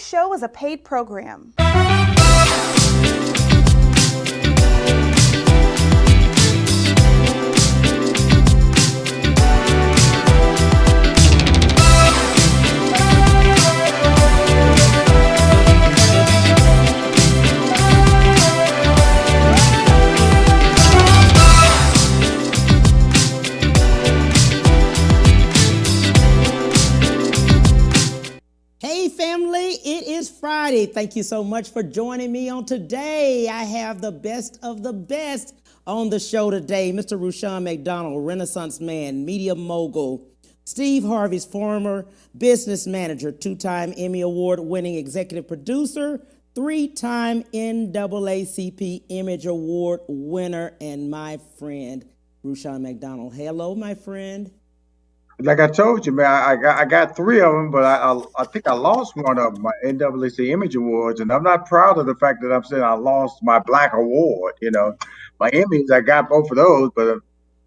show is a paid program. It is Friday. Thank you so much for joining me on today. I have the best of the best on the show today. Mr. Rushion Mcdonald, Renaissance man, media mogul, Steve Harvey's former business manager, two-time Emmy Award-winning executive producer, three-time NAACP Image Award winner, and my friend, Rushion Mcdonald. Hello, my friend. Like I told you, man, I got three of them, but I think I lost one of them, my NAACP Image Awards, and I'm not proud of the fact that I'm saying I lost my Black Award. My Emmys, I got both of those, but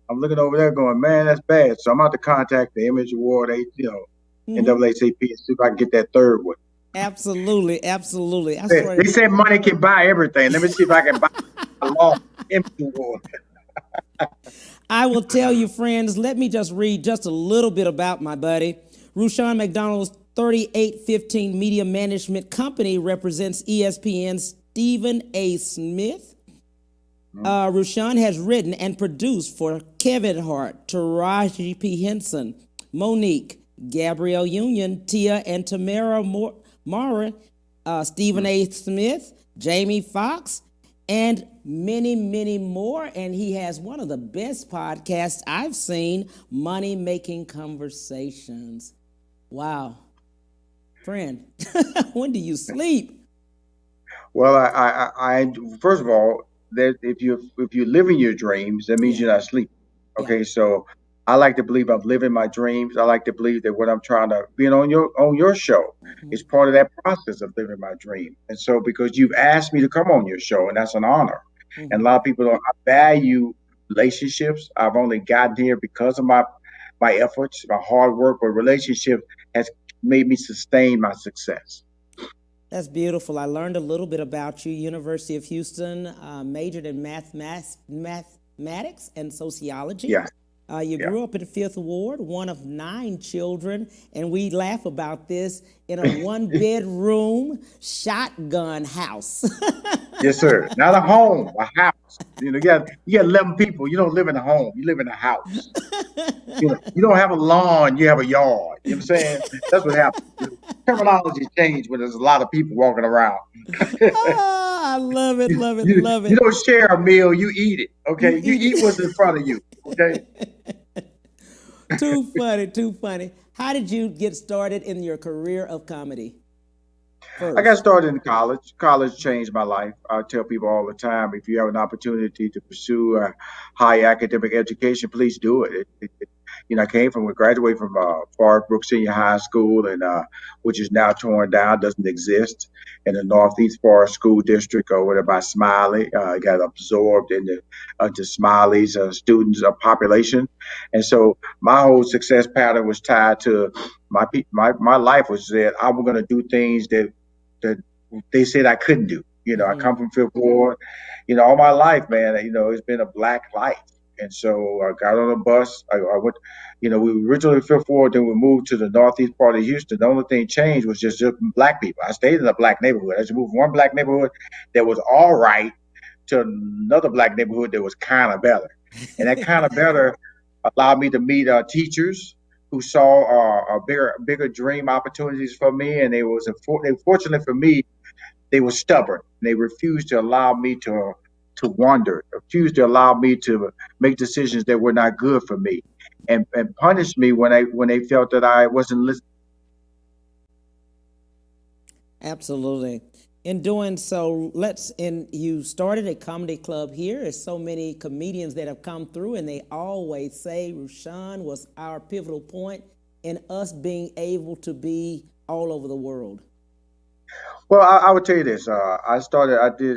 I'm looking over there going, man, that's bad. So I'm about to contact the Image Award, NAACP, and see if I can get that third one. Absolutely. They said money can buy everything. Let me see if I can buy a lost Image Award. I will tell you, friends, let me just read just a little bit about my buddy. Rushion Mcdonald's 3815 Media Management Company represents ESPN's Stephen A. Smith. Rushion has written and produced for Kevin Hart, Taraji P. Henson, Monique, Gabrielle Union, Tia and Tamara Mara, Stephen A. Smith, Jamie Foxx, and many, many more. And he has one of the best podcasts I've seen, MoneyMaking Conversations. Wow. Friend, when do you sleep? Well, I first of all, that if you live in your dreams, that means you're not sleeping. Okay, so I like to believe I'm living my dreams. I like to believe that what I'm trying to being on your show is part of that process of living my dream. And so because you've asked me to come on your show, and that's an honor. And a lot of people don't value relationships. I've only gotten here because of my efforts, my hard work, but relationship has made me sustain my success. That's beautiful. I learned a little bit about you. University of Houston, majored in mathematics and sociology. Yeah. You grew up in the Fifth Ward, one of 9 children, and we laugh about this, in a one-bedroom shotgun house. Yes, sir. Not a home, a house. You got 11 people. You don't live in a home. You live in a house. You don't have a lawn. You have a yard. You know what I'm saying? That's what happens. Terminology change when there's a lot of people walking around. I love it. You don't share a meal. You eat it. Okay. You eat what's in front of you. Okay. Too funny. How did you get started in your career of comedy? First. I got started in college. College changed my life. I tell people all the time, if you have an opportunity to pursue a high academic education, please do it. I graduated from Forest Brook Senior High School, and which is now torn down, doesn't exist, in the Northeast Forest School District over there by Smiley. Got absorbed into Smiley's students population, and so my whole success pattern was tied to my life was that I was going to do things that they said I couldn't do. I come from Fifth Ward. All my life, man. It's been a black life. And so I got on a bus. I went, we were originally Fifth Ward, then we moved to the northeast part of Houston. The only thing changed was just black people. I stayed in a black neighborhood. I just moved from one black neighborhood that was all right to another black neighborhood that was kind of better. And that kind of better allowed me to meet teachers who saw bigger dream opportunities for me. And fortunately for me, they were stubborn. They refused to allow me to wander, refused to allow me to make decisions that were not good for me, and punished me when they felt that I wasn't listening. Absolutely. In doing so, you started a comedy club here. There's so many comedians that have come through, and they always say Rushion was our pivotal point in us being able to be all over the world. Well, I would tell you this. I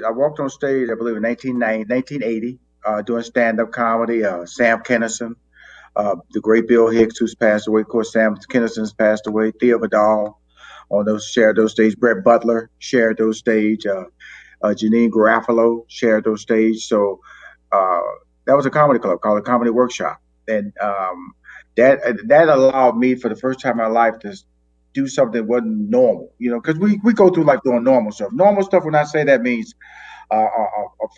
walked on stage, I believe, in 1980, doing stand-up comedy. Sam Kinison, the great Bill Hicks, who's passed away. Of course, Sam Kinison's passed away. Thea Vidal, on those shared those stage. Brett Butler shared those stage. Janine Garofalo shared those stage. So uh, that was a comedy club called a Comedy Workshop, and that allowed me for the first time in my life to do something that wasn't normal. Because we go through like doing normal stuff. Normal stuff. When I say that means a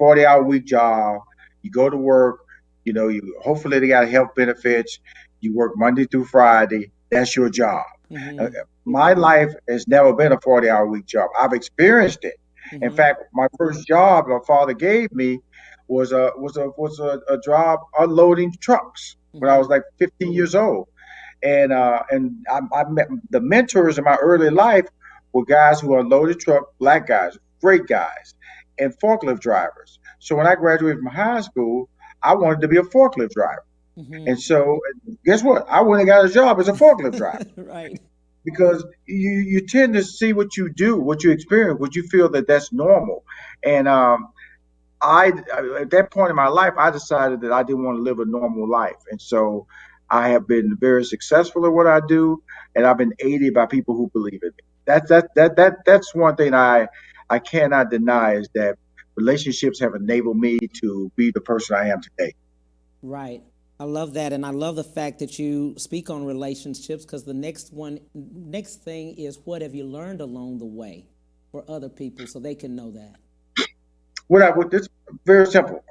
40-hour week job. You go to work. You hopefully they got health benefits. You work Monday through Friday. That's your job. Uh, my life has never been a 40-hour week job. I've experienced it. In fact, my first job my father gave me was a job unloading trucks when I was like 15 years old. And I met the mentors in my early life were guys who unloaded truck, black guys, great guys, and forklift drivers. So when I graduated from high school, I wanted to be a forklift driver. And so guess what? I went and got a job as a forklift driver Right. because you tend to see what you do, what you experience, what you feel that's normal. And I at that point in my life, I decided that I didn't want to live a normal life, and so I have been very successful at what I do, and I've been aided by people who believe in me. That's one thing I cannot deny is that relationships have enabled me to be the person I am today. Right. I love that, and I love the fact that you speak on relationships because the next thing is what have you learned along the way for other people so they can know that. It's very simple.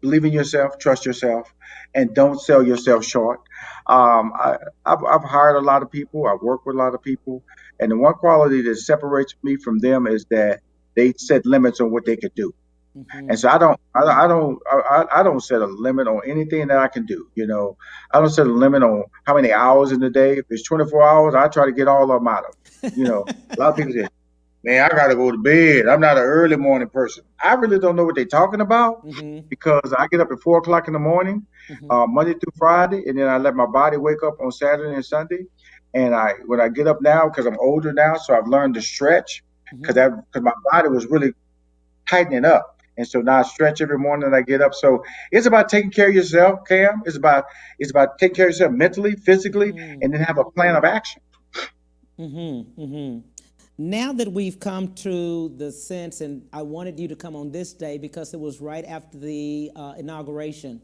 Believe in yourself, trust yourself, and don't sell yourself short. I've hired a lot of people. I've worked with a lot of people, and the one quality that separates me from them is that they set limits on what they could do. And so I don't set a limit on anything that I can do. I don't set a limit on how many hours in the day. If it's 24 hours, I try to get all of them out of them. A lot of people say, man, I gotta go to bed. I'm not an early morning person. I really don't know what they're talking about because I get up at 4 o'clock in the morning, Monday through Friday, and then I let my body wake up on Saturday and Sunday. And when I get up now, because I'm older now, so I've learned to stretch because my body was really tightening up. And so now I stretch every morning that I get up. So it's about taking care of yourself, Cam. It's about taking care of yourself mentally, physically, and then have a plan of action. Now that we've come to the sense, and I wanted you to come on this day because it was right after the inauguration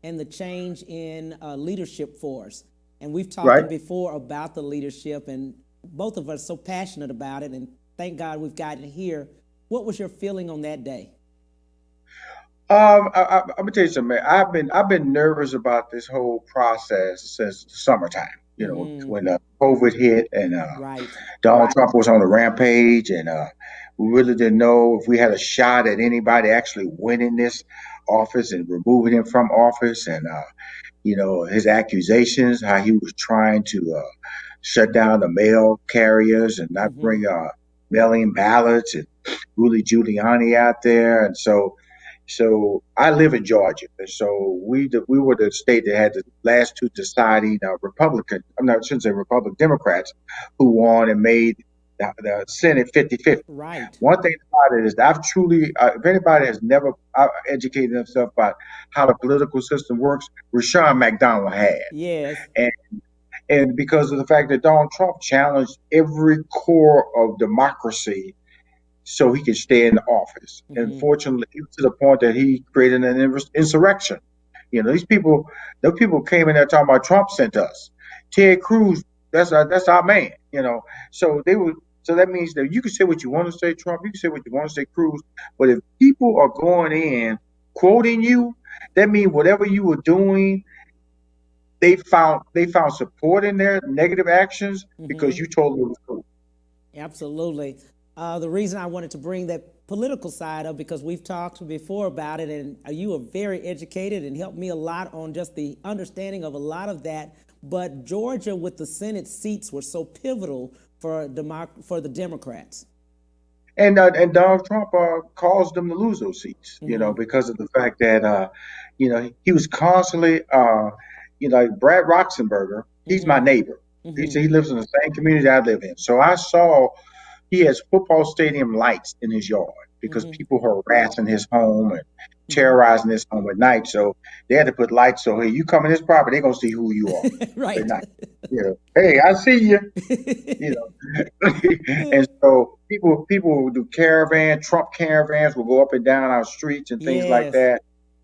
and the change in leadership force. And we've talked Right. before about the leadership, and both of us so passionate about it. And thank God we've gotten here. What was your feeling on that day? I'm gonna tell you something, man. I've been nervous about this whole process since the summertime. When COVID hit and Right. Donald Trump was on the rampage, and we really didn't know if we had a shot at anybody actually winning this office and removing him from office, and his accusations, how he was trying to shut down the mail carriers and not bring mail-in ballots, and Rudy Giuliani out there, and so I live in Georgia, and so we were the state that had the last two deciding Republican. I'm not I shouldn't say Republican Democrats who won and made the Senate 50-50. Right. One thing about it is that I've truly, if anybody has never educated themselves about how the political system works, Rushion Mcdonald had, Yes. and and because of the fact that Donald Trump challenged every core of democracy so he could stay in the office. And fortunately, to the point that he created an insurrection. Those people came in there talking about Trump sent us. Ted Cruz, that's our man. So they were. So that means that you can say what you want to say, Trump. You can say what you want to say, Cruz. But if people are going in quoting you, that means whatever you were doing, they found support in their negative actions because you told them it was cool. Absolutely. The reason I wanted to bring that political side up because we've talked before about it, and you are very educated and helped me a lot on just the understanding of a lot of that. But Georgia, with the Senate seats, were so pivotal for the Democrats. And Donald Trump caused them to lose those seats, because of the fact that he was constantly, like Brad Roxenberger. He's my neighbor. He lives in the same community I live in. So I saw he has football stadium lights in his yard. because people were harassing his home and terrorizing his home at night. So they had to put lights. So hey, you come in this property, they're gonna see who you are at Right. night. You know, hey, I see you. You know, and so people will do Trump caravans will go up and down our streets and things like Yes. that,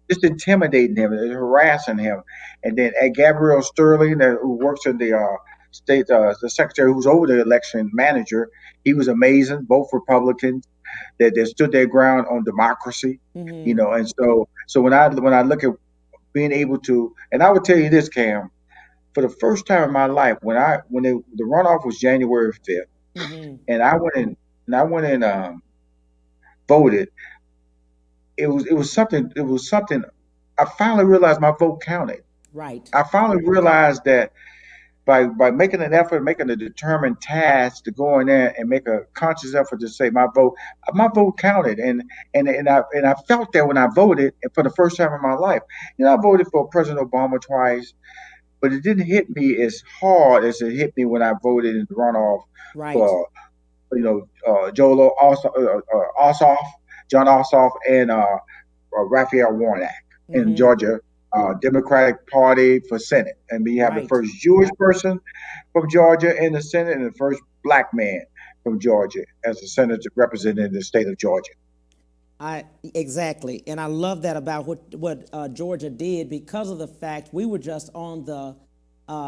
just intimidating him and harassing him. And then Gabrielle Sterling, who works in the state, the secretary who's over the election manager, he was amazing. Both Republicans that stood their ground on democracy, you know. And so when I look at being able to, and I would tell you this, Cam, for the first time in my life, the runoff was January 5th, and I went in voted. It was something. I finally realized my vote counted. Right. I finally realized that by making an effort, making a determined task to go in there and make a conscious effort to say my vote counted, and I felt that when I voted, and for the first time in my life. I voted for President Obama twice, but it didn't hit me as hard as it hit me when I voted in the runoff Right. for Joel Ossoff, John Ossoff, and Raphael Warnock in Georgia, Democratic Party for Senate. And we have the Right. first Jewish person from Georgia in the Senate and the first black man from Georgia as a senator representing the state of Georgia. Exactly, and I love that about what Georgia did, because of the fact we were just on the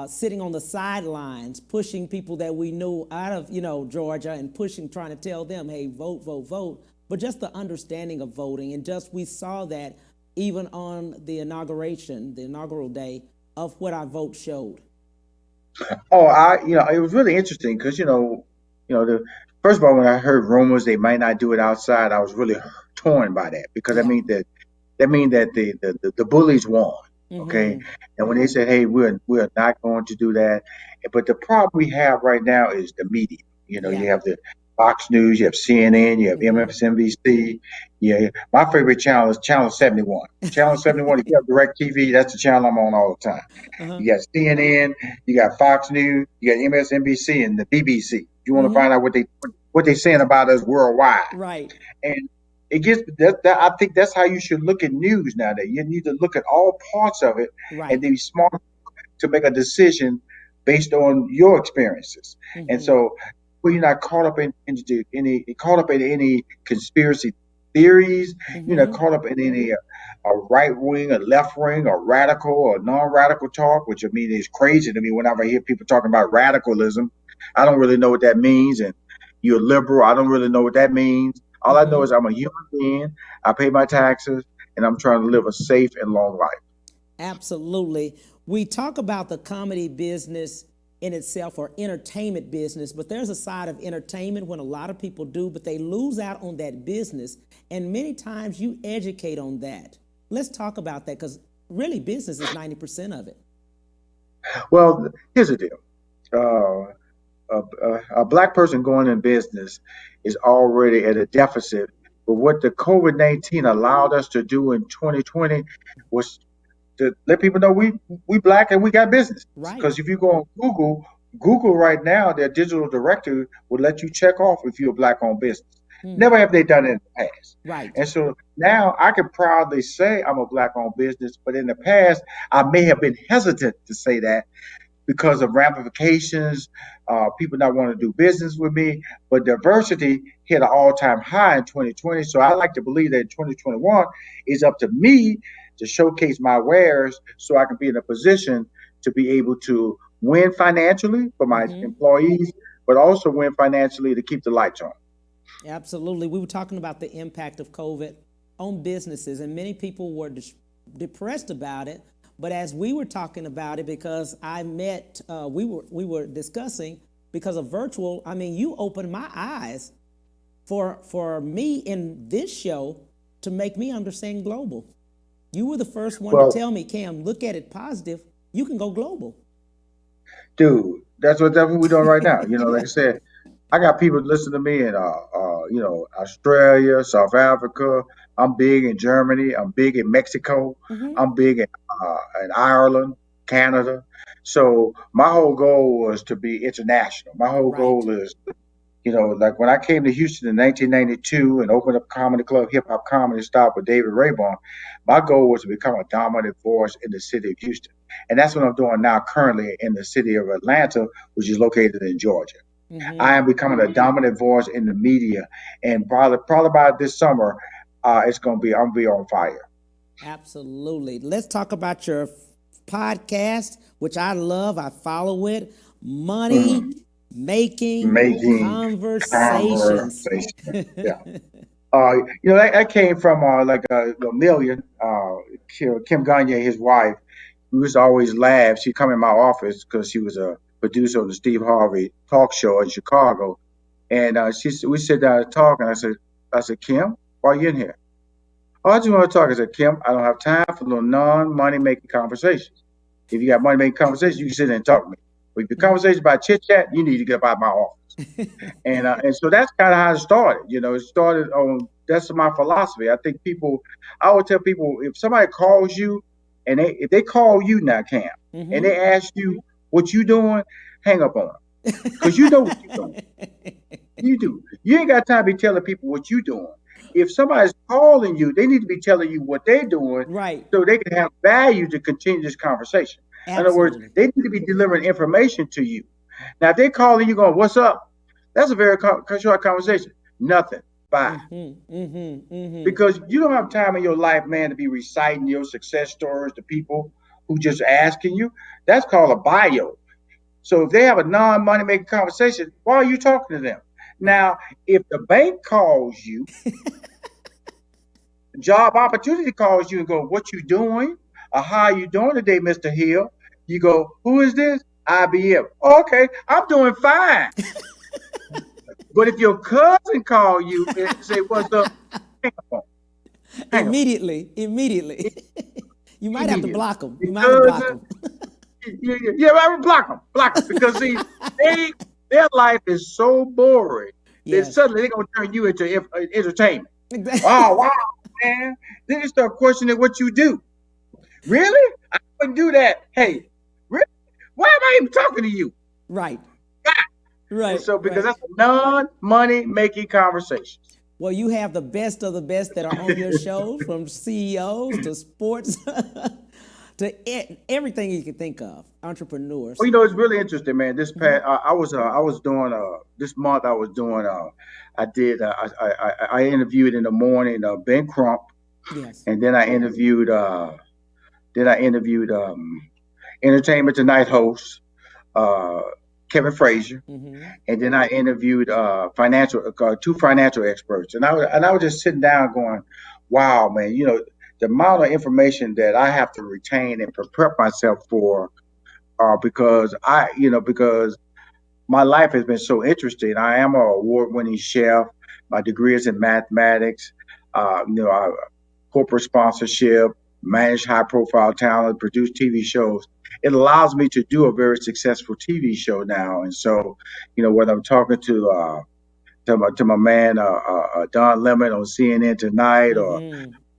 sitting on the sidelines, pushing people that we knew out of Georgia, and trying to tell them, hey, vote, vote, vote. But just the understanding of voting, and just we saw that even on the inaugural day, of what our vote showed. Oh, it was really interesting because the first of all, when I heard rumors they might not do it outside, I was really torn by that because Yeah. that means that the bullies won. Okay, and when they said, "Hey, we're not going to do that," but the problem we have right now is the media. Yeah. You have the Fox News, you have CNN, you have MSNBC. Yeah, my favorite channel is Channel 71. Channel 71. If you have DirecTV, that's the channel I'm on all the time. You got CNN, you got Fox News, you got MSNBC, and the BBC. You want to find out what they saying about us worldwide. Right. And it gets that I think that's how you should look at news nowadays. You need to look at all parts of it and Right. be smart to make a decision based on your experiences. And so when you're not caught up in any conspiracy theories, you're not caught up in any right wing or left wing or radical or non-radical talk, which I mean is crazy to me whenever I hear people talking about radicalism. I don't really know what that means. And you're liberal, I don't really know what that means. All I know is I'm a human being, I pay my taxes, and I'm trying to live a safe and long life. Absolutely. We talk about the comedy business in itself, or entertainment business, but there's a side of entertainment when a lot of people do, but they lose out on that business. And many times you educate on that. Let's talk about that, because really business is 90% of it. Well, here's the deal. Uh, a black person going in business is already at a deficit. But what the COVID-19 allowed us to do in 2020 was to let people know we black and we got business. Right. Because if you go on Google right now, their digital directory will let you check off if you're a black owned business. Never have they done it in the past. Right. And so now I can proudly say I'm a black owned business, but in the past I may have been hesitant to say that because of ramifications, people not wanting to do business with me. But diversity hit an all-time high in 2020. So I like to believe that in 2021 is up to me to showcase my wares so I can be in a position to be able to win financially for my employees, but also win financially to keep the lights on. Absolutely. We were talking about the impact of COVID on businesses, and many people were depressed about it. But as we were talking about it, because we were discussing, because of virtual, I mean, you opened my eyes for me in this show to make me understand global. You were the first one to tell me, Cam, look at it positive. You can go global. Dude, that's what we're doing right now. Like I said, I got people listening to me in Australia, South Africa. I'm big in Germany. I'm big in Mexico. I'm big in Ireland, Canada. So my whole goal was to be international. My whole Right. goal is Like when I came to Houston in 1992 and opened up Comedy Club, Hip Hop Comedy Stop with David Rayburn, my goal was to become a dominant force in the city of Houston. And that's what I'm doing now currently in the city of Atlanta, which is located in Georgia. I am becoming a dominant voice in the media. And probably by this summer, I'm going to be on fire. Absolutely. Let's talk about your podcast, which I love. I follow it. Money Making Conversations. Yeah. That came from like a million. Kim Gagne, his wife, we was always laugh. She'd come in my office because she was a producer of the Steve Harvey talk show in Chicago, and we sit down and talk. And I said, Kim, why are you in here? Oh, I just want to talk. I said, Kim, I don't have time for little non-money making conversations. If you got money making conversations, you can sit there and talk to me. But if your conversation about chit chat, you need to get up out of my office. And so that's kind of how it started. It started on that's my philosophy. I would tell people if somebody calls you and if they call you now, Cam, and they ask you what you doing, hang up on them because you know what you're doing. You do. You ain't got time to be telling people what you're doing. If somebody's calling you, they need to be telling you what they're doing, right? So they can have value to continue this conversation. Absolutely. In other words, they need to be delivering information to you. Now, if they're calling you going, "What's up?" That's a very short conversation. Nothing. Bye. Because you don't have time in your life, man, to be reciting your success stories to people who just asking you. That's called a bio. So if they have a non-money making conversation, why are you talking to them? Now, if the bank calls you, job opportunity calls you and go, "What you doing? Or how you doing today, Mr. Hill?" You go, "Who is this?" IBM. Oh, okay, I'm doing fine. But if your cousin call you and say, "What's up?" Hang up. Immediately. You might have to block them. Yeah, I would block them because see, their life is so boring that suddenly they're gonna turn you into entertainment. Oh wow, man! Then you start questioning what you do. Really? I wouldn't do that. Hey, really? Why am I even talking to you? Right. Right. And so because that's a non-money making conversation. Well, you have the best of the best that are on your show, from CEOs to sports to everything you can think of, entrepreneurs. Well, it's really interesting, man. This past, I was doing this month. I interviewed in the morning Ben Crump, and then I interviewed Entertainment Tonight host Kevin Frazier, and then I interviewed two financial experts, and I was just sitting down going, "Wow, man! The amount of information that I have to retain and prepare myself for, because my life has been so interesting. I am an award-winning chef. My degree is in mathematics. Corporate sponsorship, manage high-profile talent, produce TV shows. It allows me to do a very successful TV show now. And so, when I'm talking to my man Don Lemon on CNN tonight, or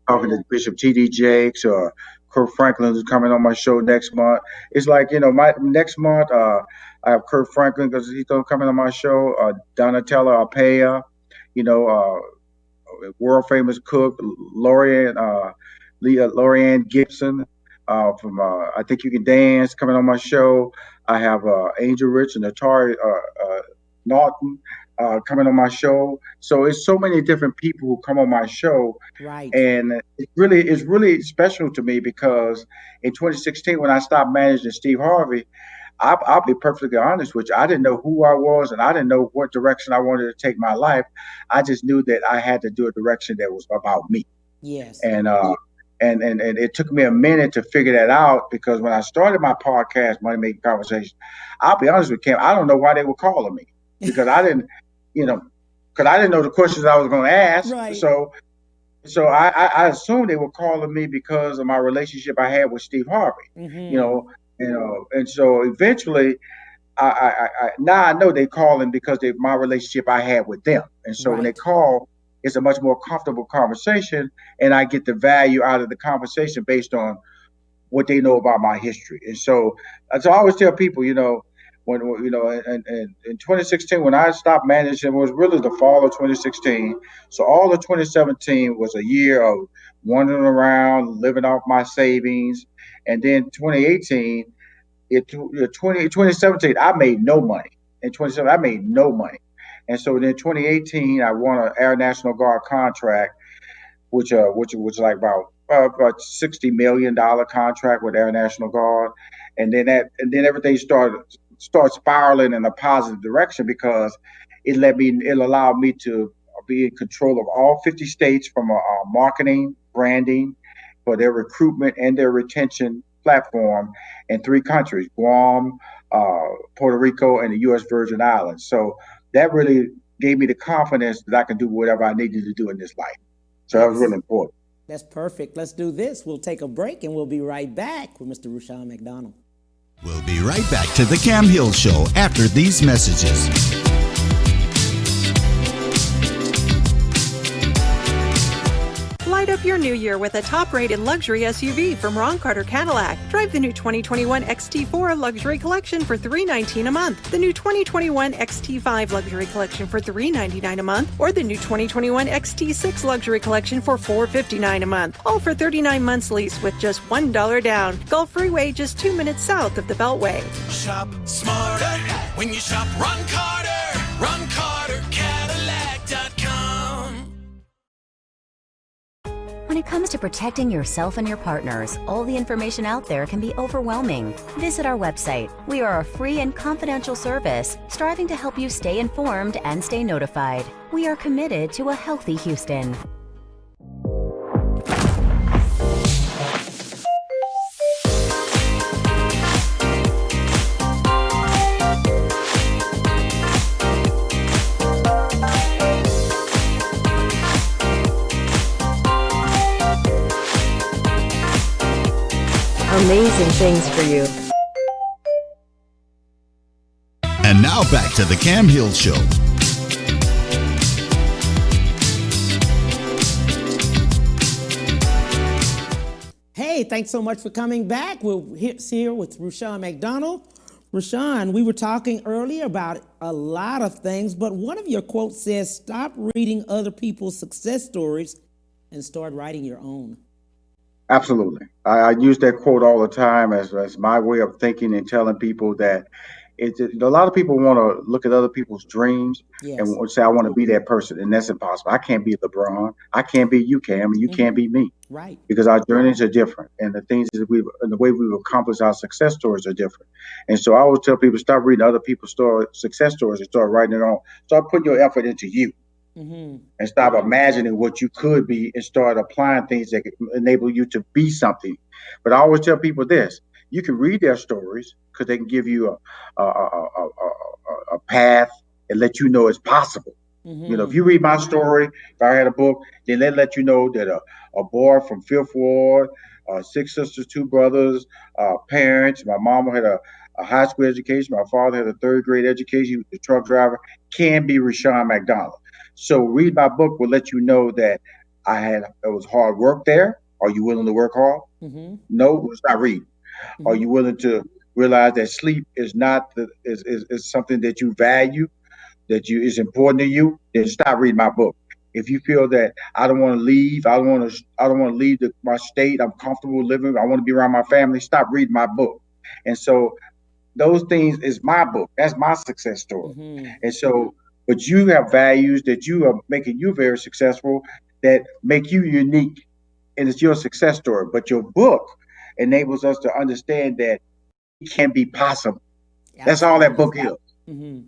talking to Bishop T.D. Jakes or Kurt Franklin, who's coming on my show next month. It's like, my next month, I have Kurt Franklin because he's going to come on my show. Donatella Arpaia, world famous cook, Lorianne Gibson from I Think You Can Dance coming on my show. I have Angel Rich and Atari Norton coming on my show. So it's so many different people who come on my show. Right. And it's really special to me because in 2016, when I stopped managing Steve Harvey, I'll be perfectly honest with you. I didn't know who I was, and I didn't know what direction I wanted to take my life. I just knew that I had to do a direction that was about me. Yes. And it took me a minute to figure that out, because when I started my podcast, Money Making Conversations, I'll be honest with Kim, I don't know why they were calling me, because I didn't know the questions I was going to ask. Right. So I assumed they were calling me because of my relationship I had with Steve Harvey. And so eventually, now I know they calling because of my relationship I had with them. And so when they call, it's a much more comfortable conversation, and I get the value out of the conversation based on what they know about my history. And so I always tell people, and in 2016 when I stopped managing, it was really the fall of 2016. So all of 2017 was a year of wandering around, living off my savings, and then 2018, 2017, I made no money. In 2017, I made no money, and so then 2018, I won an Air National Guard contract which was like about $60 million contract with Air National Guard, and then everything started spiraling in a positive direction because it allowed me to be in control of all 50 states from a marketing, branding, for their recruitment and their retention platform in three countries: Guam, Puerto Rico, and the U.S. Virgin Islands. So that really gave me the confidence that I can do whatever I needed to do in this life. So that was really important. That's perfect. Let's do this. We'll take a break and we'll be right back with Mr. Rushion Mcdonald. We'll be right back to the Cam Hill Show after these messages. Light up your new year with a top-rated luxury SUV from Ron Carter Cadillac. Drive the new 2021 XT4 Luxury Collection for $319 a month, the new 2021 XT5 Luxury Collection for $399 a month, or the new 2021 XT6 Luxury Collection for $459 a month, all for 39 months lease with just $1 down. Gulf Freeway, just 2 minutes south of the Beltway. Shop smarter when you shop Ron Carter. RonCarterCadillac.com. When it comes to protecting yourself and your partners, all the information out there can be overwhelming. Visit our website. We are a free and confidential service striving to help you stay informed and stay notified. We are committed to a healthy Houston. Amazing things for you. And now back to the Cam Hill Show. Hey, thanks so much for coming back. We're here with Rushion Mcdonald. Rushion, we were talking earlier about a lot of things, but one of your quotes says, stop reading other people's success stories and start writing your own. Absolutely. I use that quote all the time as my way of thinking and telling people that a lot of people want to look at other people's dreams and say, I want to be that person. And that's impossible. I can't be LeBron. I can't be you, Cam, and you can't be me. Right. Because our journeys are different. And the things that and the way we've accomplished our success stories are different. And so I always tell people, stop reading other people's success stories and start writing it on. Start putting your effort into you. And stop imagining what you could be and start applying things that can enable you to be something. But I always tell people this: you can read their stories because they can give you a path and let you know it's possible. You know, if you read my story, if I had a book, then they let you know that a boy from Fifth Ward, 6 sisters, 2 brothers, parents. My mama had a high school education. My father had a 3rd grade education. He was a truck driver. Can be Rushion Mcdonald. So read my book will let you know that it was hard work there. Are you willing to work hard? No, stop reading. Are you willing to realize that sleep is not is something that you value, that is important to you? Then stop reading my book. If you feel that I don't want to leave, I don't want to leave my state, I'm comfortable living, I want to be around my family, stop reading my book. And so those things is my book. That's my success story. And so, but you have values that you are making you very successful that make you unique, and it's your success story. But your book enables us to understand that it can be possible. That's all that book is.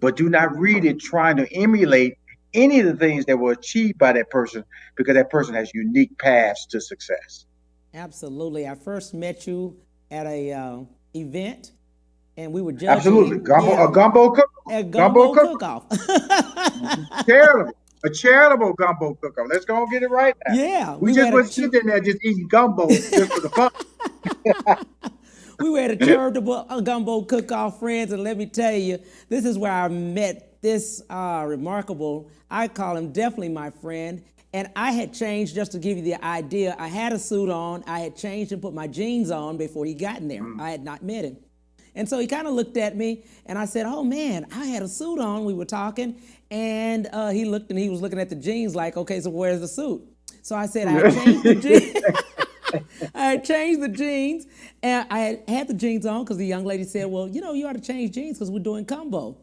But do not read it trying to emulate any of the things that were achieved by that person, because that person has unique paths to success. Absolutely. I first met you at a event, and we were judging. Absolutely. A gumbo cook-off. A charitable gumbo cook-off. Let's go and get it right now. Yeah. We just were sitting there just eating gumbo just for the fun. We were at a charitable gumbo cook-off, friends, and let me tell you, this is where I met this remarkable, I call him definitely my friend, and I had changed, just to give you the idea, I had a suit on, I had changed and put my jeans on before he got in there. I had not met him. And so he kind of looked at me, and I said, oh man, I had a suit on. We were talking, and he looked, and he was looking at the jeans like, okay, so where's the suit? So I said, I changed the jeans. I had changed the jeans, and I had the jeans on because the young lady said, well, you know, you ought to change jeans because we're doing combo.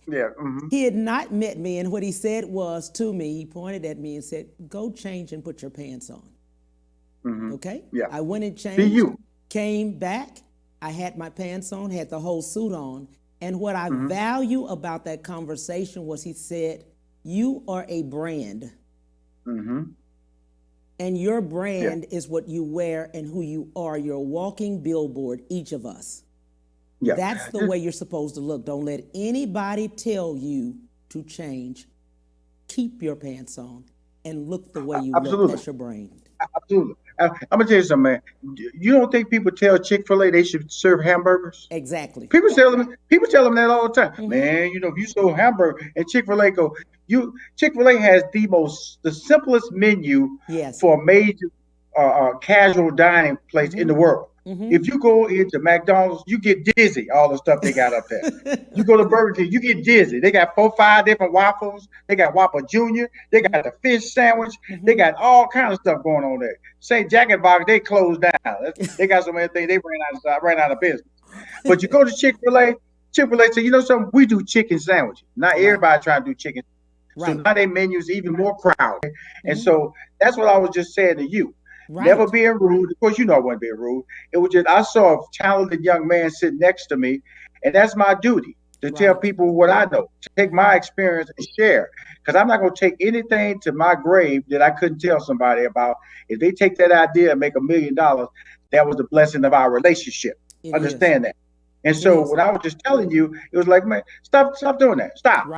Yeah. He had not met me, and what he said was to me, he pointed at me and said, go change and put your pants on. Okay? Yeah. I went and changed, Be you. came back, I had my pants on, had the whole suit on, and what I value about that conversation was he said, you are a brand. And your brand is what you wear and who you are. You're a walking billboard, each of us. Yeah. That's the way you're supposed to look. Don't let anybody tell you to change. Keep your pants on and look the way you look. That's your brand. Absolutely. I'm gonna tell you something, man. You don't think people tell Chick-fil-A they should serve hamburgers? Exactly. People tell them that all the time. Man, you know, if you sold hamburger and Chick-fil-A go, Chick-fil-A has the simplest menu for a major casual dining place in the world. If you go into McDonald's, you get dizzy, all the stuff they got up there. You go to Burger King, you get dizzy. They got 4-5 different waffles. They got Whopper Jr. They got the fish sandwich. They got all kinds of stuff going on there. St. Jack in the Box, they closed down. They got so many things, they ran out of business. But you go to Chick-fil-A say, you know something, we do chicken sandwiches. Not everybody trying to do chicken. So now their menu's even more crowded. And so that's what I was just saying to you. Never being rude. Of course, you know I wasn't being rude. It was just I saw a talented young man sitting next to me, and that's my duty to tell people what I know, to take my experience and share. Because I'm not going to take anything to my grave that I couldn't tell somebody about. If they take that idea and make $1 million, that was the blessing of our relationship. Understand that. And so when I was just telling you, it was like, man, stop doing that. Stop.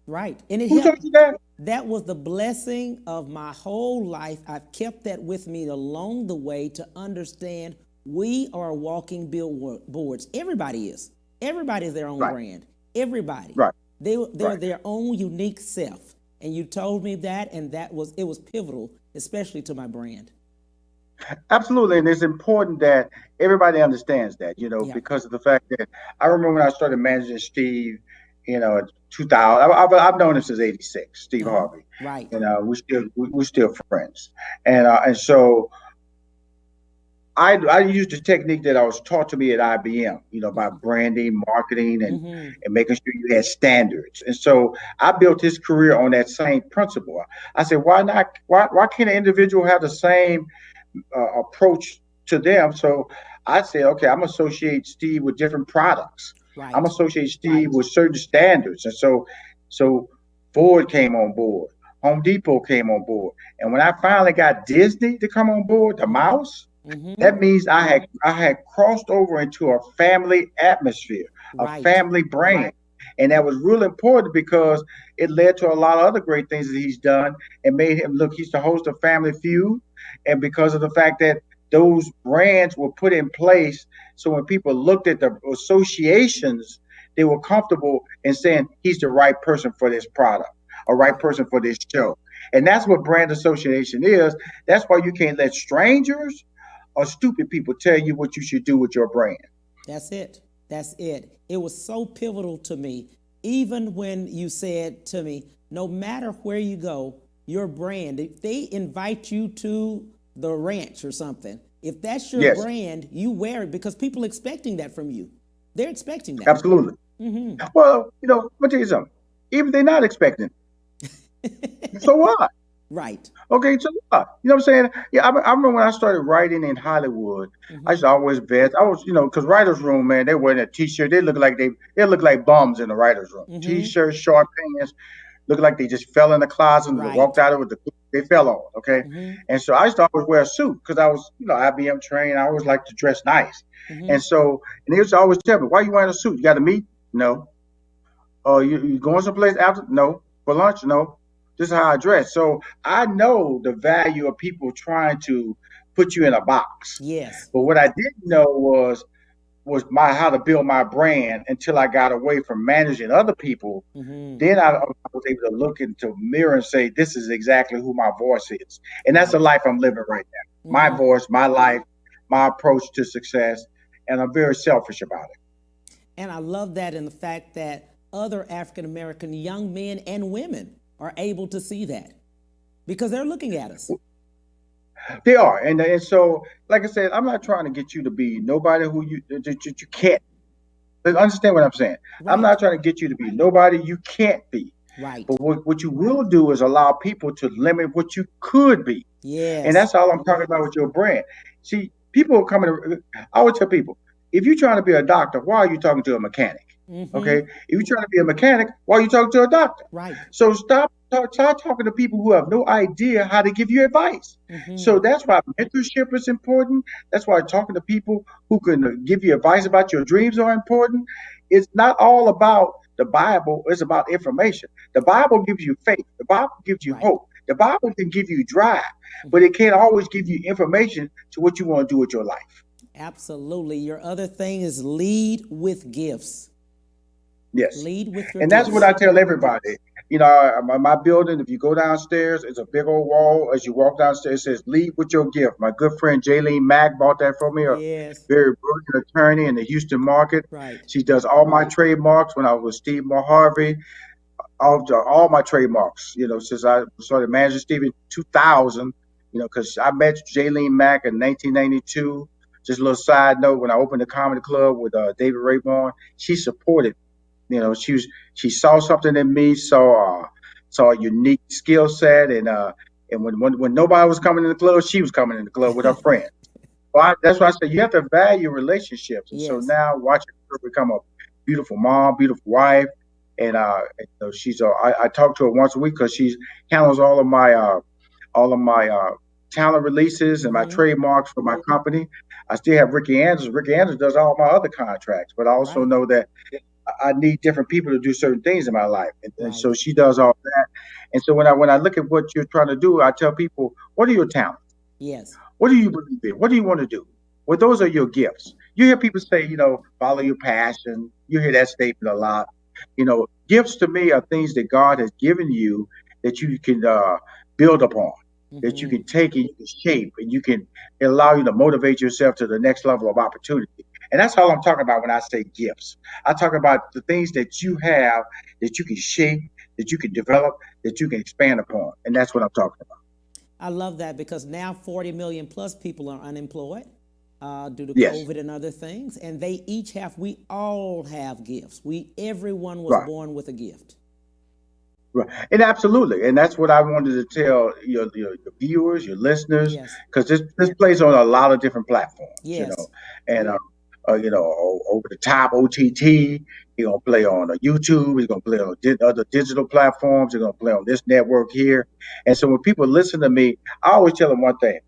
Right. And Who told you that? That was the blessing of my whole life. I've kept that with me along the way to understand we are walking billboards. Everybody is. Everybody is their own brand. Everybody. Right. They're their own unique self. And you told me that, and it was pivotal, especially to my brand. Absolutely. And it's important that everybody understands that, you know, because of the fact that I remember when I started managing Steve, you know, in 2000, I've known him since '86, Steve Harvey. Right. And we're still friends. And so I used the technique that I was taught to me at IBM, you know, about branding, marketing, and making sure you had standards. And so I built his career on that same principle. I said, why can't an individual have the same approach to them? So I said, okay, I'm associate Steve with different products. Right. I'm associate Steve with certain standards. And so Ford came on board, Home Depot came on board. And when I finally got Disney to come on board, the mouse, that means I had crossed over into a family atmosphere, a family brand. And that was really important because it led to a lot of other great things that he's done and made him look, he's the host of Family Feud. And because of the fact that those brands were put in place, so when people looked at the associations, they were comfortable in saying he's the right person for this product, a right person for this show. And that's what brand association is. That's why you can't let strangers or stupid people tell you what you should do with your brand. That's it. It was so pivotal to me, even when you said to me, no matter where you go, your brand, if they invite you to the ranch or something, if that's your brand, you wear it because people are expecting that from you. They're expecting that. Absolutely. Well, you know, let me tell you something. Even if they're not expecting it, so what? Right. Okay, so what? You know what I'm saying? Yeah, I remember when I started writing in Hollywood, I used to always vest. I was, you know, because writer's room, man, they're wearing a t-shirt. They look like bums in the writer's room. T-shirts, short pants, look like they just fell in the closet and walked out of it. They fell on, okay? And so I used to always wear a suit because I was, you know, IBM trained. I always like to dress nice. And they used to always tell me, why you wearing a suit? You got to meet? No. You going someplace after? No. For lunch? No. This is how I dress. So I know the value of people trying to put you in a box. Yes. But what I didn't know was how to build my brand until I got away from managing other people. Then I was able to look into the mirror and say, this is exactly who my voice is. And that's the life I'm living right now. My voice, my life, my approach to success. and I'm very selfish about it. And I love that in the fact that other African-American young men and women are able to see that because they're looking at us. They are. And so, like I said, I'm not trying to get you to be nobody who you can't. Understand what I'm saying? Right. I'm not trying to get you to be nobody you can't be. Right. But what you will do is allow people to limit what you could be. Yes. And that's all I'm talking about with your brand. See, people are coming. I would tell people, if you're trying to be a doctor, why are you talking to a mechanic? Okay. If you're trying to be a mechanic, why are you talking to a doctor? Right. So start talking to people who have no idea how to give you advice. So that's why mentorship is important. That's why talking to people who can give you advice about your dreams are important. It's not all about the Bible. It's about information. The Bible gives you faith. The Bible gives you hope. The Bible can give you drive, but it can't always give you information to what you want to do with your life. Absolutely. Your other thing is lead with gifts. Yes. Lead with your And gifts. that's what I tell everybody. You know, my building, if you go downstairs, it's a big old wall. As you walk downstairs, it says, lead with your gift. My good friend, Jaylene Mack, bought that for me, a very brilliant attorney in the Houston market. Right. She does all my trademarks when I was with Steve Harvey, all my trademarks, you know, since I started managing Steve in 2000, you know, because I met Jaylene Mack in 1992. Just a little side note, when I opened the comedy club with David Rayborn, she supported. You know, she saw something in me, saw a unique skill set, and when nobody was coming in the club, she was coming in the club with her friends. Well, that's why I said you have to value relationships. And so now watching her become a beautiful mom, beautiful wife, and she's I talk to her once a week because she handles all of my talent releases and my trademarks for my company. I still have Ricky Andrews. Ricky Andrews does all my other contracts, but I also know that I need different people to do certain things in my life. And so she does all that. And so when I look at what you're trying to do, I tell people, what are your talents? Yes. What do you believe in? What do you want to do? Well, those are your gifts. You hear people say, you know, follow your passion. You hear that statement a lot. You know, gifts to me are things that God has given you that you can build upon, that you can take and you can shape, and you can allow you to motivate yourself to the next level of opportunity. And that's all I'm talking about when I say gifts. I talk about the things that you have that you can shape, that you can develop, that you can expand upon. And that's what I'm talking about. I love that because now 40 million plus people are unemployed due to Yes. COVID and other things. And we all have gifts. Everyone was born with a gift. Right. And absolutely. And that's what I wanted to tell your viewers, your listeners, because this plays on a lot of different platforms, you know, and, you know, over the top OTT, you're going to play on YouTube, you're going to play on other digital platforms, you're going to play on this network here. And so when people listen to me, I always tell them one thing: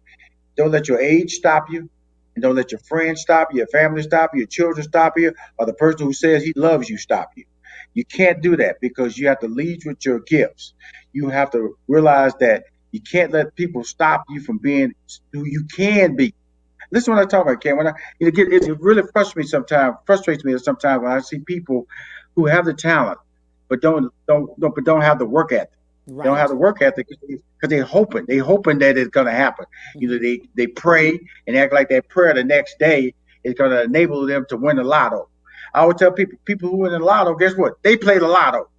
don't let your age stop you, and don't let your friends stop you, your family stop you, your children stop you, or the person who says he loves you stop you. You can't do that because you have to lead with your gifts. You have to realize that you can't let people stop you from being who you can be. Listen when I talk about Ken. When it really frustrates me sometimes when I see people who have the talent but don't have the work ethic. They don't have the work ethic because they're hoping that it's going to happen. You know, they pray and act like that prayer the next day is going to enable them to win the lotto. I would tell people who win the lotto, guess what? They play the lotto.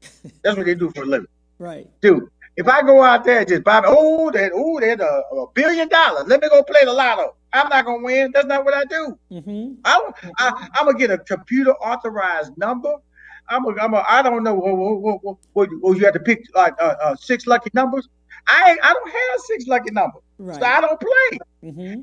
That's what they do for a living. Right. Dude, if I go out there and just buy, there's $1 billion. Let me go play the lotto. I'm not gonna win. That's not what I do. I'm gonna get a computer authorized number. I don't know what you have to pick like 6 lucky numbers. I don't have 6 lucky numbers, so I don't play.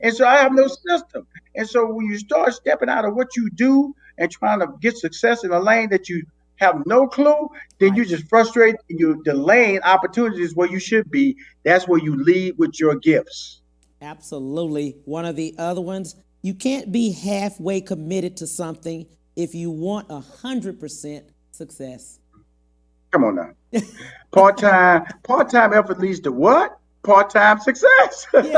And so I have no system. And so when you start stepping out of what you do and trying to get success in a lane that you have no clue, then you just frustrate and you're delaying opportunities where you should be. That's where you lead with your gifts. Absolutely. One of the other ones, you can't be halfway committed to something if you want 100% success. Come on now. Part-time effort leads to what? Part-time success. You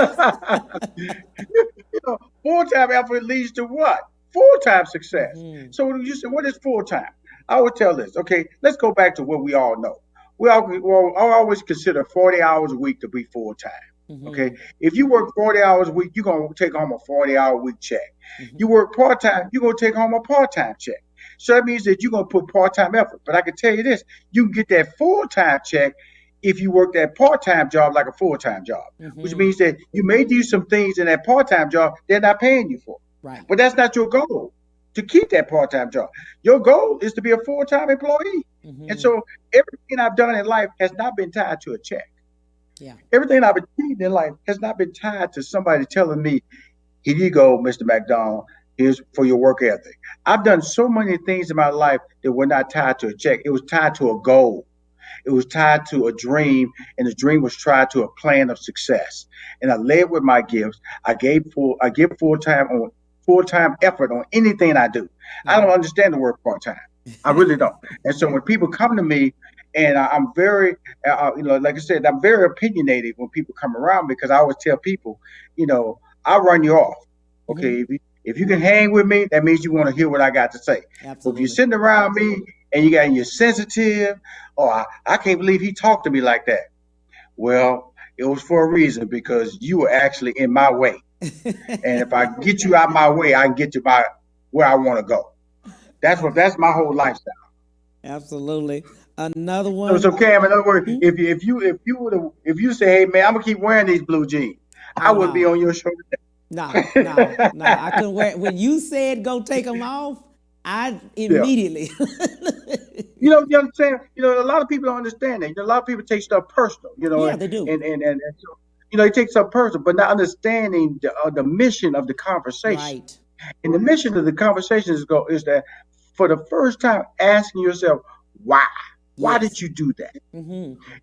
know, full-time effort leads to what? Full-time success. So you say, what is full-time? I would tell this. Okay, let's go back to what we all know. We always consider 40 hours a week to be full-time. Okay. If you work 40 hours a week, you're going to take home a 40-hour week check. You work part-time, you're going to take home a part-time check. So that means that you're going to put part-time effort. But I can tell you this, you can get that full-time check if you work that part-time job like a full-time job, which means that you may do some things in that part-time job they're not paying you for. Right. But that's not your goal, to keep that part-time job. Your goal is to be a full-time employee. And so everything I've done in life has not been tied to a check. Yeah. Everything I've achieved in life has not been tied to somebody telling me, here you go, Mr. McDonald, here's for your work ethic. I've done so many things in my life that were not tied to a check. It was tied to a goal. It was tied to a dream, and the dream was tied to a plan of success. And I led with my gifts. I give full-time effort on anything I do. I don't understand the word part-time. I really don't. And so when people come to me, and I'm very, like I said, I'm very opinionated when people come around, because I always tell people, I'll run you off. Okay. If you can hang with me, that means you want to hear what I got to say. Absolutely. But if you're sitting around me and you're sensitive, I can't believe he talked to me like that. Well, it was for a reason, because you were actually in my way. And if I get you out my way, I can get to where I want to go. That's my whole lifestyle. Absolutely. Another one. So Cam, in other words, if you say, hey man, I'm gonna keep wearing these blue jeans, I would be on your shoulder. No, I couldn't wear it. When you said go take them off, I immediately. You understand? A lot of people don't understand that. A lot of people take stuff personal. Yeah, they do. And so, they take stuff personal, but not understanding the mission of the conversation. Right. And the mission of the conversation is that, for the first time, asking yourself why. Why did you do that?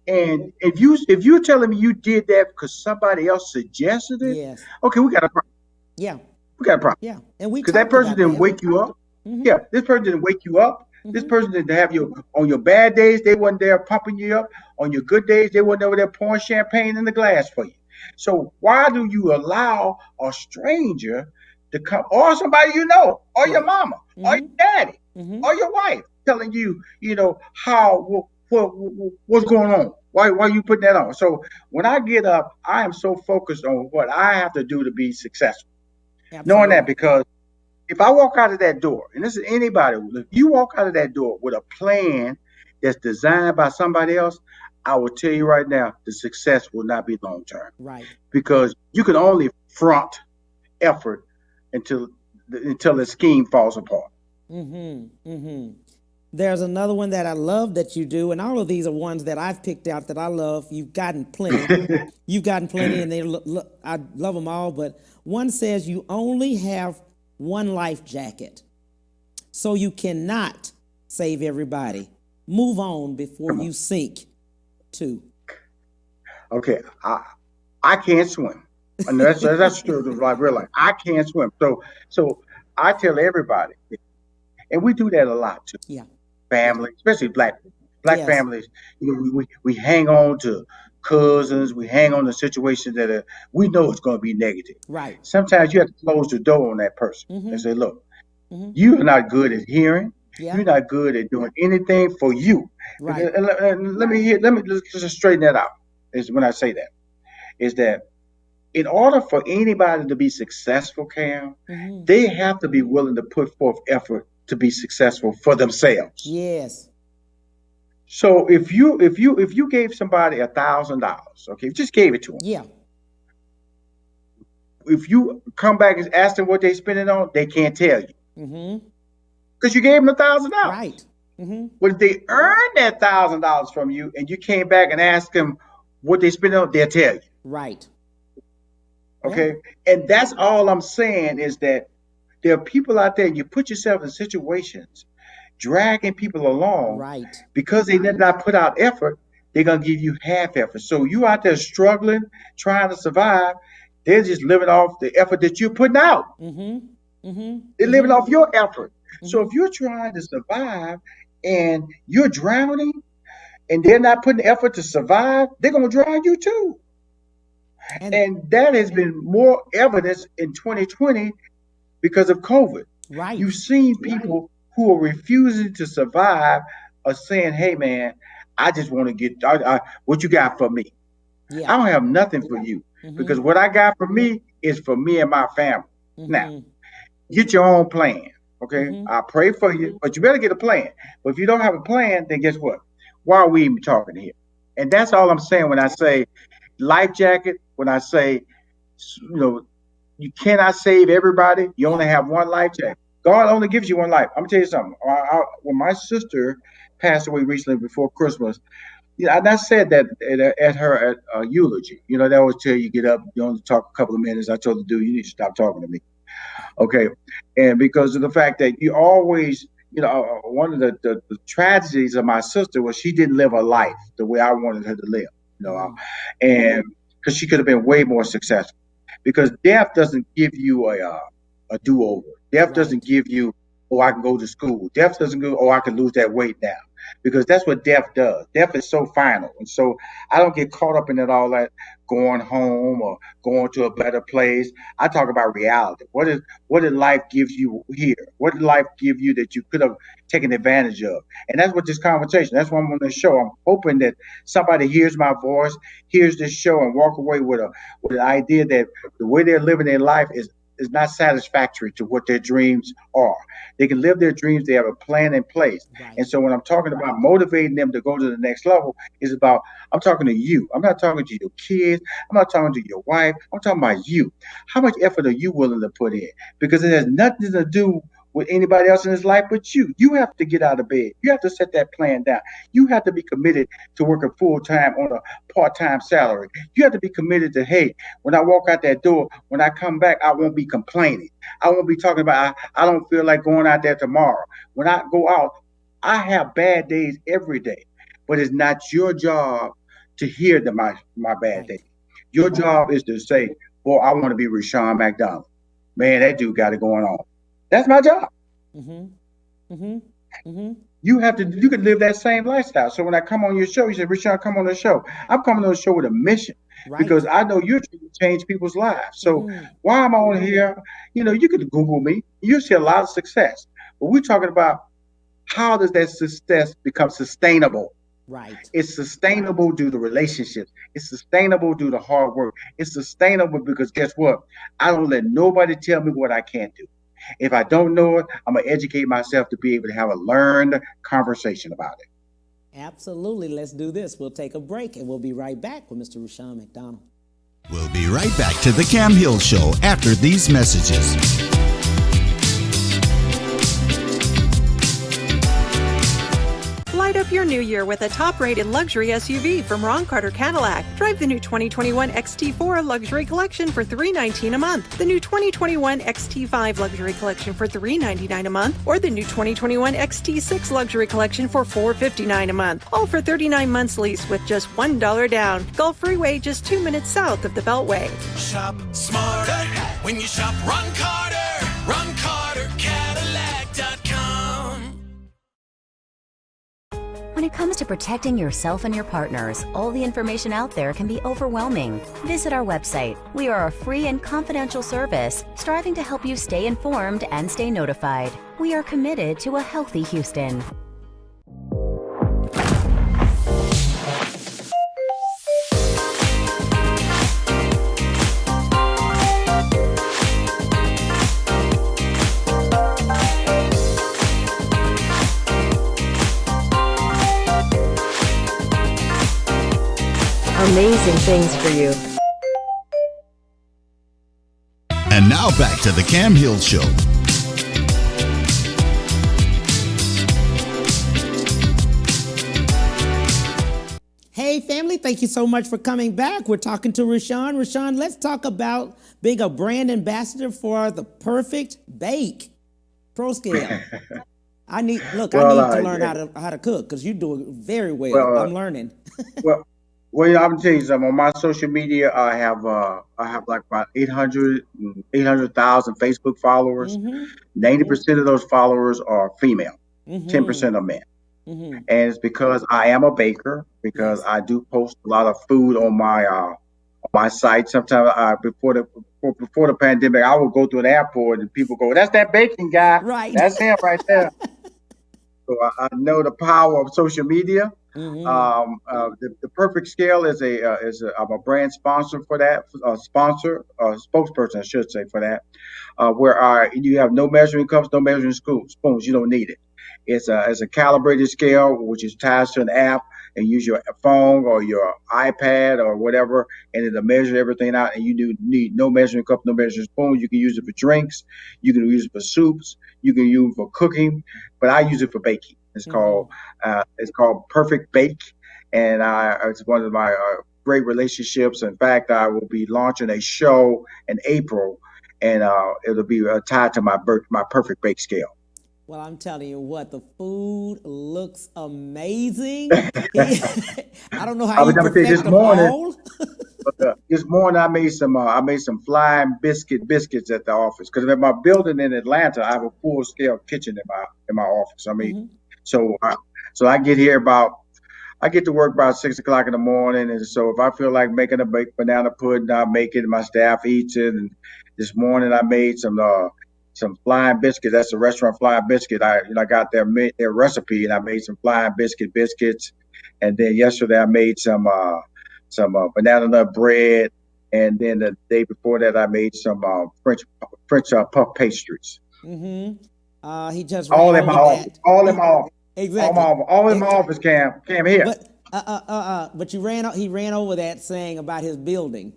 And if you're telling me you did that because somebody else suggested it, okay, we got a problem. Yeah. We got a problem. Yeah. And because that person didn't wake you up. Yeah, this person didn't wake you up. This person didn't have you on your bad days. They weren't there pumping you up. On your good days, they weren't over there pouring champagne in the glass for you. So why do you allow a stranger to come, or somebody or your mama, or your daddy, or your wife, telling you, how what's going on? Why are you putting that on? So when I get up, I am so focused on what I have to do to be successful. Absolutely. Knowing that, because if I walk out of that door, and this is anybody, if you walk out of that door with a plan that's designed by somebody else, I will tell you right now, the success will not be long term. Right. Because you can only front effort until the scheme falls apart. There's another one that I love that you do, and all of these are ones that I've picked out that I love. You've gotten plenty. And I love them all, but one says you only have one life jacket, so you cannot save everybody. Move on before you sink, too. Okay, I can't swim. And that's true of real life. I can't swim. So I tell everybody, and we do that a lot too. Yeah. Family, especially black families. We hang on to cousins. We hang on to situations that we know it's going to be negative. Right. Sometimes you have to close the door on that person and say, look, you're not good at hearing. Yeah. You're not good at doing anything for you. Right. And let me just straighten that out. Is when I say that, is that in order for anybody to be successful, Cam, they have to be willing to put forth effort to be successful for themselves. Yes. So if you gave somebody $1,000, okay, just gave it to them. Yeah. If you come back and ask them what they spend it on, they can't tell you. Because you gave them $1,000. Right. But if they earned that $1,000 from you and you came back and asked them what they spend it on, they'll tell you. Right. Okay. Yeah. And that's all I'm saying, is that there are people out there, and you put yourself in situations dragging people along, right? Because they did not put out effort, they're gonna give you half effort. So you out there struggling, trying to survive, they're just living off the effort that you're putting out. They're living off your effort. So if you're trying to survive and you're drowning and they're not putting effort to survive, they're gonna drown you too. And that has been more evidence in 2020 because of COVID. Right. You've seen people who are refusing to survive are saying, hey man, I just want to get what you got for me. Yeah. I don't have nothing for you. because what I got for me is for me and my family. Now, get your own plan. Okay, I pray for you, but you better get a plan. But if you don't have a plan, then guess what? Why are we even talking here? And that's all I'm saying when I say life jacket. When I say, you know, you cannot save everybody. You only have one life jacket. God only gives you one life. I'm gonna tell you something. When my sister passed away recently before Christmas, yeah, and I said that at her eulogy. You know, they always tell you get up, you only talk a couple of minutes. I told the dude, you need to stop talking to me. Okay, and because of the fact that you always, one of the tragedies of my sister was she didn't live a life the way I wanted her to live. And because she could have been way more successful. Because death doesn't give you a do over. Death doesn't give you, oh, I can go to school. Death doesn't go, oh, I can lose that weight now. Because that's what death does. Death is so final. And so I don't get caught up in it all that going home or going to a better place. I talk about reality. What did life give you here? What did life give you that you could have taken advantage of? And that's what this conversation, that's what I'm on this show. I'm hoping that somebody hears my voice, hears this show, and walk away with an idea that the way they're living their life is not satisfactory to what their dreams are. They can live their dreams. They have a plan in place. Right. And so when I'm talking about motivating them to go to the next level, I'm talking to you. I'm not talking to your kids. I'm not talking to your wife. I'm talking about you. How much effort are you willing to put in? Because it has nothing to do with anybody else in his life but you. You have to get out of bed. You have to set that plan down. You have to be committed to working full-time on a part-time salary. You have to be committed to, hey, when I walk out that door, when I come back, I won't be complaining. I won't be talking about, I don't feel like going out there tomorrow. When I go out, I have bad days every day, but it's not your job to hear my bad days. Your job is to say, boy, I want to be Rushion Mcdonald. Man, that dude got it going on. That's my job. You can live that same lifestyle. So when I come on your show, you say, Rushion, come on the show. I'm coming on the show with a mission because I know you're trying to change people's lives. So why am I on here? You can Google me. You see a lot of success. But we're talking about how does that success become sustainable? Right. It's sustainable due to relationships. It's sustainable due to hard work. It's sustainable because guess what? I don't let nobody tell me what I can't do. If I don't know it, I'm going to educate myself to be able to have a learned conversation about it. Absolutely. Let's do this. We'll take a break and we'll be right back with Mr. Rushion Mcdonald. We'll be right back to the Cam Hill Show after these messages. Light up your new year with a top-rated luxury SUV from Ron Carter Cadillac. Drive the new 2021 XT4 Luxury Collection for $319 a month, the new 2021 XT5 Luxury Collection for $399 a month, or the new 2021 XT6 Luxury Collection for $459 a month. All for 39 months lease with just $1 down. Gulf Freeway, just 2 minutes south of the Beltway. Shop smarter when you shop Ron Carter. When it comes to protecting yourself and your partners, all the information out there can be overwhelming. Visit our website. We are a free and confidential service striving to help you stay informed and stay notified. We are committed to a healthy Houston. Amazing things for you. And now back to the Cam Hill Show. Hey family, thank you so much for coming back. We're talking to Rushion. Rushion, let's talk about being a brand ambassador for the Perfect Bake Pro Scale. I need to learn how to cook because you're doing very well. I'm learning. Well, I'm gonna tell you something. On my social media, I have like about 800,000 Facebook followers. 90% of those followers are female. 10% are men. And it's because I am a baker. Because I do post a lot of food on my site. Sometimes before the pandemic, I would go to an airport and people go, "That's that baking guy. Right. That's him right there." So I know the power of social media. The perfect scale is I'm a brand sponsor for that, spokesperson, I should say, for that. Where you have no measuring cups, no measuring spoons. You don't need it. It's a calibrated scale which is attached to an app, and use your phone or your iPad or whatever, and it'll measure everything out. And you do need no measuring cup, no measuring spoons. You can use it for drinks, you can use it for soups, you can use it for cooking, but I use it for baking. It's called Perfect Bake, and it's one of my great relationships. In fact, I will be launching a show in April, and it'll be tied to my Perfect Bake scale. Well, I'm telling you what, the food looks amazing. I don't know how I was you gonna say perfect them all. this morning I made some flying biscuits at the office, because in my building in Atlanta I have a full scale kitchen in my office. So so I get to work about 6 o'clock in the morning, and so if I feel like making a baked banana pudding, I make it, and my staff eats it. And this morning I made some flying biscuits. That's a restaurant flying biscuit. I got their recipe, and I made some flying biscuits. And then yesterday I made some banana nut bread, and then the day before that I made some French puff pastries. He just All ran in my over office. that. All in my office. Exactly. All in my office, Cam. Cam, here. But he ran over that, saying about his building.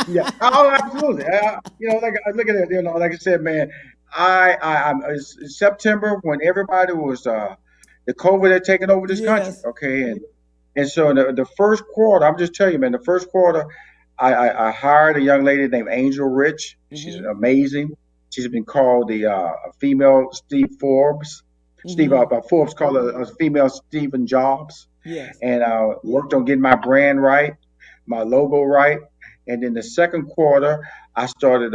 Yeah. Oh, absolutely. Look at it. Like I said, man. It's September, when everybody was the COVID had taken over this country. Yes. Okay, and so in the first quarter, I'm just telling you, man. The first quarter, I hired a young lady named Angel Rich. She's amazing. She's been called the female Steve Forbes. Forbes called her a female Stephen Jobs. Yes. And worked on getting my brand right, my logo right. And then the second quarter, I started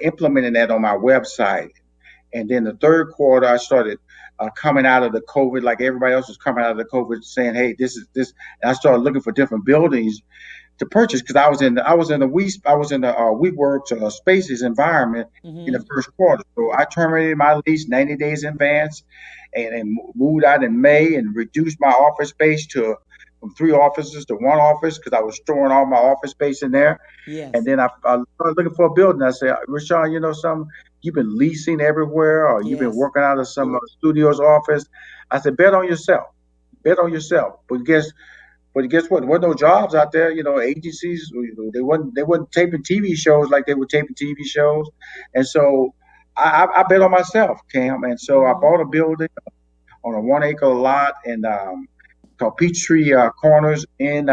implementing that on my website. And then the third quarter, I started coming out of the COVID, like everybody else was coming out of the COVID, saying, "Hey, this is this." And I started looking for different buildings to purchase, because I was in the WeWorks Spaces environment in the first quarter. So I terminated my lease 90 days in advance, and moved out in May, and reduced my office space from 3 offices to 1 office, because I was storing all my office space in there. Yes. And then I started looking for a building. I said, Rushion, something, you've been leasing everywhere, or you've been Yes. working out of some studio's office. I said, bet on yourself. Bet on yourself. But guess what? There were no jobs out there. Agencies, they wasn't taping TV shows like they were taping TV shows. And so I bet on myself, Cam. And so I bought a building on a 1 acre lot called Peachtree Corners in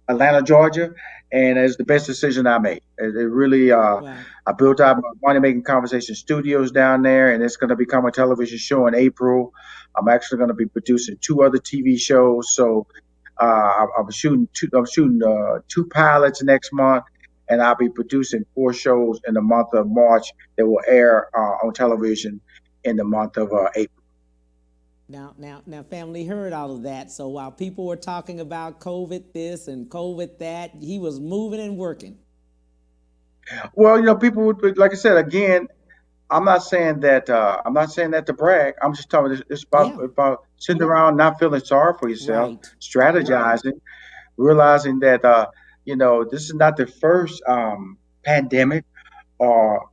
Atlanta, Georgia, and it's the best decision I made. It really, Wow. I built out MoneyMaking Conversations studios down there, and it's going to become a television show in April. I'm actually going to be producing 2 other TV shows. So I'm shooting two pilots next month, and I'll be producing 4 shows in the month of March that will air on television in the month of April. Now, family heard all of that. So while people were talking about COVID this and COVID that, he was moving and working. Well, people would, like I said again. I'm not saying that. I'm not saying that to brag. I'm just talking. It's about sitting around, not feeling sorry for yourself, Right. strategizing, realizing that this is not the first pandemic or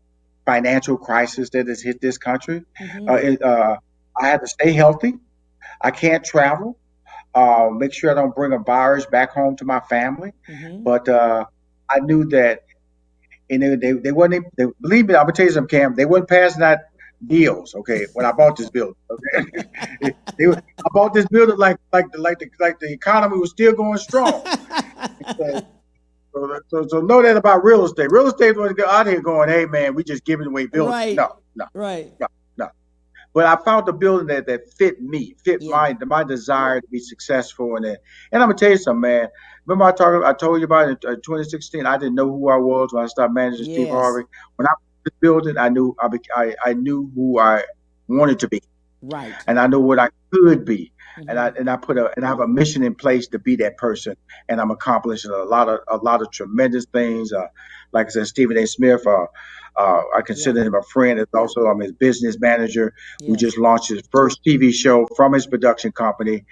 financial crisis that has hit this country. I had to stay healthy. I can't travel. Make sure I don't bring a virus back home to my family. But I knew that, and they wasn't. Believe me, I'm gonna tell you something, Cam. They weren't passing out deals. Okay, when I bought this building. Okay, I bought this building like the economy was still going strong. So know that about real estate. Real estate was out here going, "Hey man, we just giving away buildings." Right. No. Right. No. But I found the building that fit me, my desire to be successful in it. And I'm gonna tell you something, man. Remember I told you about it in 2016. I didn't know who I was when I started managing Steve Yes. Harvey. When I bought this building, I knew who I wanted to be, Right. and I knew what I could be. and I have a mission in place to be that person, and I'm accomplishing a lot of tremendous things. Like I said, Stephen A. Smith. I Yeah. consider him a friend. It's also I'm his business manager who Yes. just launched his first TV show from his production company,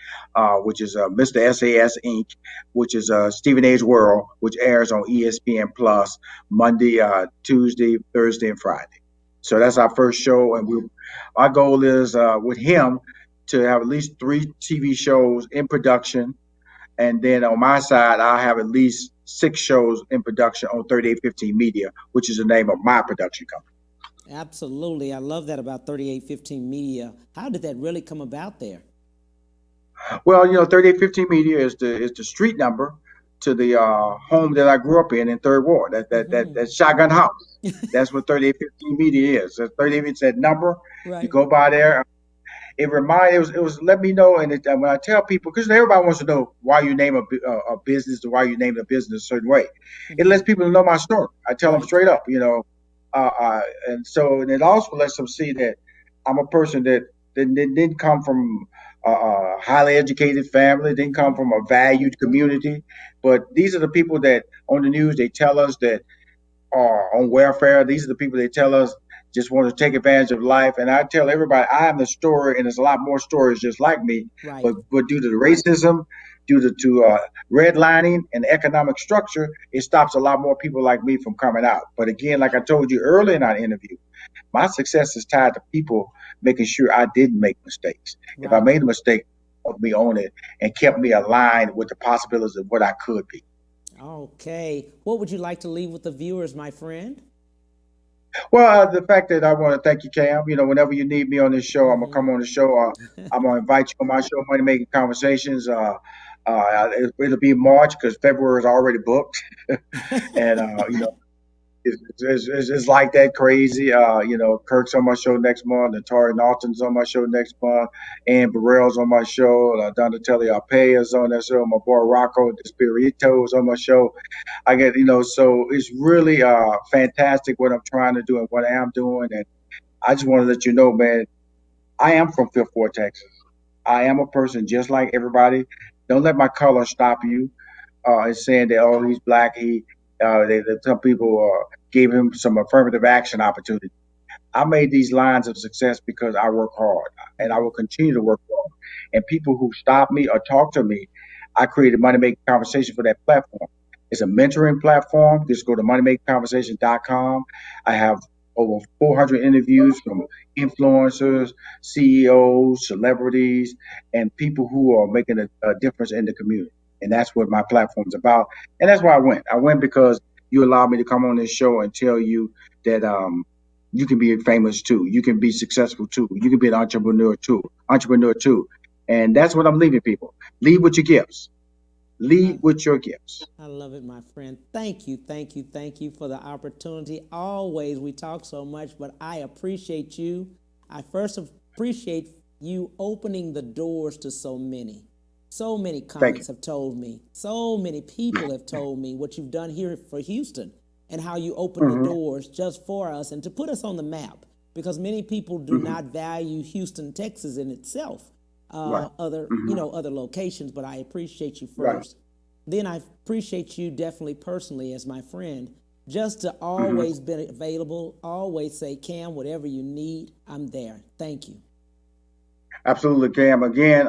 which is Mr. SAS Inc., which is Stephen A's World, which airs on ESPN Plus Monday, Tuesday, Thursday, and Friday. So that's our first show, and our goal is with him to have at least 3 TV shows in production, and then on my side, I have at least 6 shows in production on 3815 Media, which is the name of my production company. Absolutely. I love that about 3815 Media. How did that really come about there? Well, 3815 Media is the street number to the home that I grew up in Third Ward. That shotgun house. That's what 3815 Media is. 38, it's that number. You Right. go by there. It was let me know, and when I tell people, because everybody wants to know why you name a business, or why you name a business a certain way. It lets people know my story. I tell them Right. straight up, and it also lets them see that I'm a person that didn't come from a highly educated family, didn't come from a valued community, but these are the people that on the news they tell us that are on welfare. These are the people they tell us just want to take advantage of life. And I tell everybody I am the story, and there's a lot more stories just like me. Right. But due to the racism, due to redlining and economic structure, it stops a lot more people like me from coming out. But again, like I told you earlier in our interview, my success is tied to people making sure I didn't make mistakes. If I Right. made a mistake, helped me on it and kept me aligned with the possibilities of what I could be. Okay. What would you like to leave with the viewers, my friend? Well, the fact that I want to thank you, Cam. Whenever you need me on this show, I'm gonna come on the show. I'm gonna invite you on my show, Money Making Conversations. It'll be March because February is already booked, and it's like that crazy. Kirk's on my show next month, and Tori Norton's on my show next month, and Burrell's on my show, Donatelli Arpea's on that show, my boy Rocco Despirito is on my show. So it's really fantastic what I'm trying to do and what I am doing. And I just want to let you know, man, I am from Fifth Ward, Texas. I am a person just like everybody. Don't let my color stop you. It's saying that, oh, he's black. Some people gave him some affirmative action opportunity. I made these lines of success because I work hard, and I will continue to work hard. And people who stop me or talk to me, I created Money Making Conversation for that platform. It's a mentoring platform. Just go to moneymakingconversation.com. I have over 400 interviews from influencers, CEOs, celebrities, and people who are making a difference in the community. And that's what my platform's about. And that's why I went. I went because you allowed me to come on this show and tell you that you can be famous too. You can be successful too. You can be an entrepreneur too. And that's what I'm leaving people. Lead with your gifts. Lead with your gifts. I love it, my friend. Thank you, thank you, thank you for the opportunity. Always, we talk so much, but I appreciate you. I first appreciate you opening the doors to so many. So many comics have told me, so many people have told me what you've done here for Houston and how you open the doors just for us and to put us on the map, because many people do not value Houston, Texas in itself. Other locations, but I appreciate you first. Then I appreciate you definitely personally as my friend, just to always be available, always say, Cam, whatever you need, I'm there. Thank you. Absolutely, Cam. Again,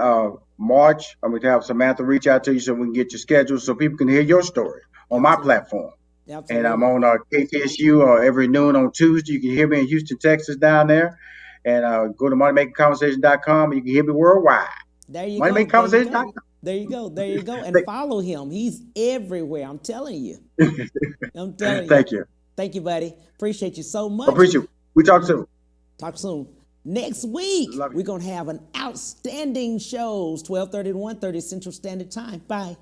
March, I'm going to have Samantha reach out to you so we can get your schedule so people can hear your story on my platform. Absolutely. And I'm on KTSU every noon on Tuesday. You can hear me in Houston, Texas down there. And go to moneymakingconversation.com and you can hear me worldwide. There you moneymakingconversation.com. There you go. And follow him. He's everywhere. I'm telling you. Thank you. Thank you, buddy. Appreciate you so much. Appreciate you. We talk soon. Talk soon. Next week, we're going to have an outstanding shows, 12:30 to 1:30 Central Standard Time. Bye.